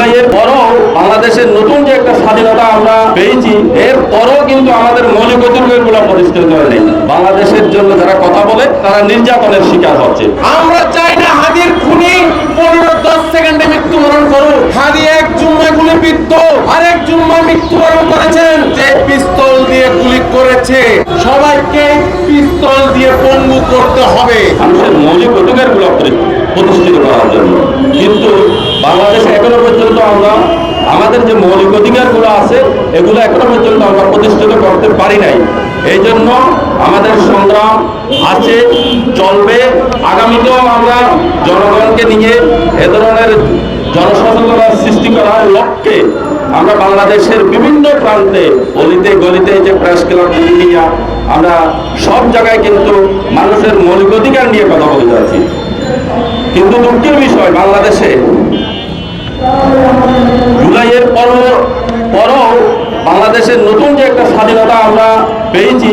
জুলাইয়ের পরও বাংলাদেশের নতুন যে একটা স্বাধীনতা আমরা পেয়েছি, এর পরও কিন্তু আমাদের মৌলিক অধিকারগুলো প্রতিষ্ঠিত হয়নি। বাংলাদেশের জন্য যারা কথা বলে তারা নির্যাতনের শিকার হচ্ছে। আমরা চাই না হাদির খুনি 15-10 সেকেন্ডে মৃত্যুবরণ করুক। হাদি এক জুম্মায় গুলিবিদ্ধ, আরেক জুম্মায় মৃত্যুবরণ করেছেন। যে পিস্তল দিয়ে গুলি করেছে, সবাইকে পিস্তল দিয়ে পঙ্গু করতে হবে মানুষের মৌলিক অধিকারগুলো প্রতিষ্ঠিত করার জন্য। কিন্তু বাংলাদেশে এখনো পর্যন্ত আমরা আমাদের যে মৌলিক অধিকারগুলো আছে এগুলো এখনো পর্যন্ত আমরা প্রতিষ্ঠিত করতে পারি নাই। এই জন্য আমাদের সংগ্রাম আছে, চলবে। আগামীতেও আমরা জনগণকে নিয়ে এ ধরনের জনসচেতনতা সৃষ্টি করার লক্ষ্যে আমরা বাংলাদেশের বিভিন্ন প্রান্তে, অলিতে গলিতে, যে প্রেস ক্লাব নিয়ে আমরা সব জায়গায় কিন্তু মানুষের মৌলিক অধিকার নিয়ে কথা বলে যাচ্ছি। কিন্তু দুঃখের বিষয়, বাংলাদেশে জুলাইয়ের পরও বাংলাদেশের নতুন যে একটা স্বাধীনতা আমরা পেয়েছি,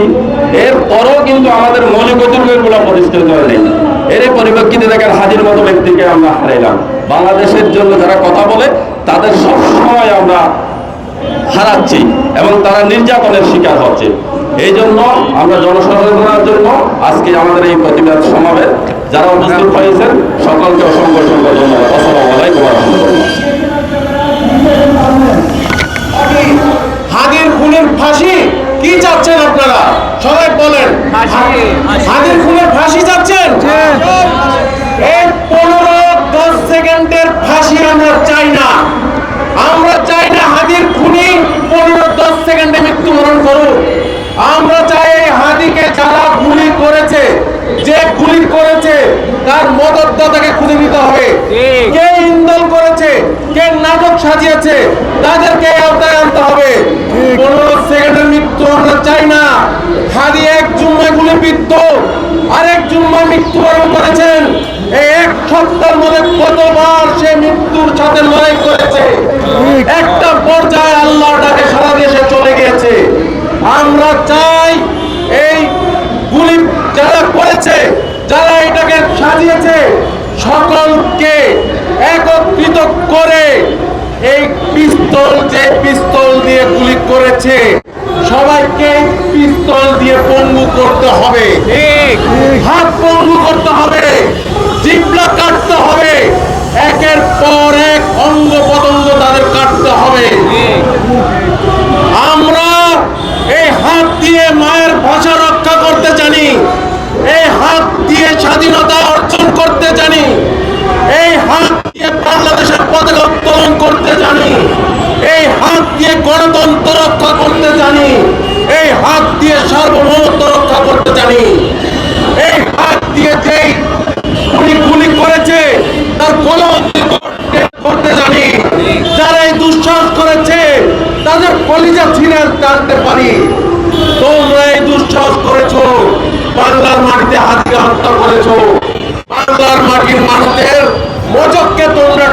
এর পরও কিন্তু আমাদের মৌলিক অধিকারগুলো প্রতিষ্ঠিত হয়নি। এর পরিপ্রেক্ষিতে দেখেন হাদির মতো ব্যক্তিকে আমরা হারাইলাম। বাংলাদেশের জন্য যারা কথা বলে তাদের সব সময় আমরা হারাচ্ছি এবং তারা নির্যাতনের শিকার হচ্ছে। এই জন্য আমরা জনসচেতনতার জন্য আজকে আমাদের এই প্রতিবাদ সমাবেশ, যারা উপস্থিত হয়েছেন সকলকে অসংখ্য অসংখ্য ধন্যবাদ। আসসালামু আলাইকুম ওয়া রাহমাতুল্লাহ। হাদির খুনের ফাঁসি কি চাচ্ছেন আপনারা? সবাই বলেন, হাদির খুনের ফাঁসি চাচ্ছেন? এই 15-10 সেকেন্ডের ফাঁসি আমরা চাই না। আমরা চাই না হাদির খুনি 15-10 সেকেন্ডে মৃত্যুবরণ করুক। আমরা চাই এই হাদিকে যারা গুলি করেছে, যে গুলি করেছে তার মদতদাতাকে খুঁজে নিতে হবে। কে ইন্ধন করেছে, কে নাটক সাজিয়েছে, তাদেরকে আওতায় আনতে হবে। 15 সেকেন্ডের মৃত্যু আমরা চাই না। হাদি এক জুম্মায় গুলিবিদ্ধ, আরেক জুম্মায় মৃত্যুবরণ করেছেন। এই এক সপ্তাহের মধ্যে কতবার সে মৃত্যুর সাথে লড়াই করেছে। একটা পর্যায়ে আল্লাহর ডাকে সারা দেশে চলে গিয়েছে। আমরা চাই এই গুলি যারা করেছে, যারা এটাকে সাজিয়েছে, সকলকে একত্রিত করে এই পিস্তল, যে পিস্তল দিয়ে গুলি করেছে, সবাইকে পিস্তল দিয়ে পঙ্গু করতে হবে। হাত পঙ্গু করতে হবে, জিহ্বা কাটতে হবে, একের পর এক অঙ্গ প্রত্যঙ্গ তাদের কাটতে হবে। আমরা এই হাত দিয়ে মায়ের ভাষা রক্ষা করতে জানি, এই হাত দিয়ে স্বাধীনতা অর্জন করতে জানি, এই হাত দিয়ে বাংলাদেশের পতাকা উত্তোলন করতে জানি, এই হাত দিয়ে গণতন্ত্র রক্ষা করতে জানি, এই হাত দিয়ে সার্বভৌমত্ব রক্ষা করতে জানি। এই হাত দিয়ে যেই গুলি করেছে তার করতে জানি। যারা এই দুঃসাহস করেছে তাদের কলিজা ছিঁড়ে টানতে পারি। তোমরা এই দুঃসাহস করেছো, বাংলার মাটিতে হাদিকে হত্যা করেছো, বাংলার মাটির মানুষের মজককে তোমরা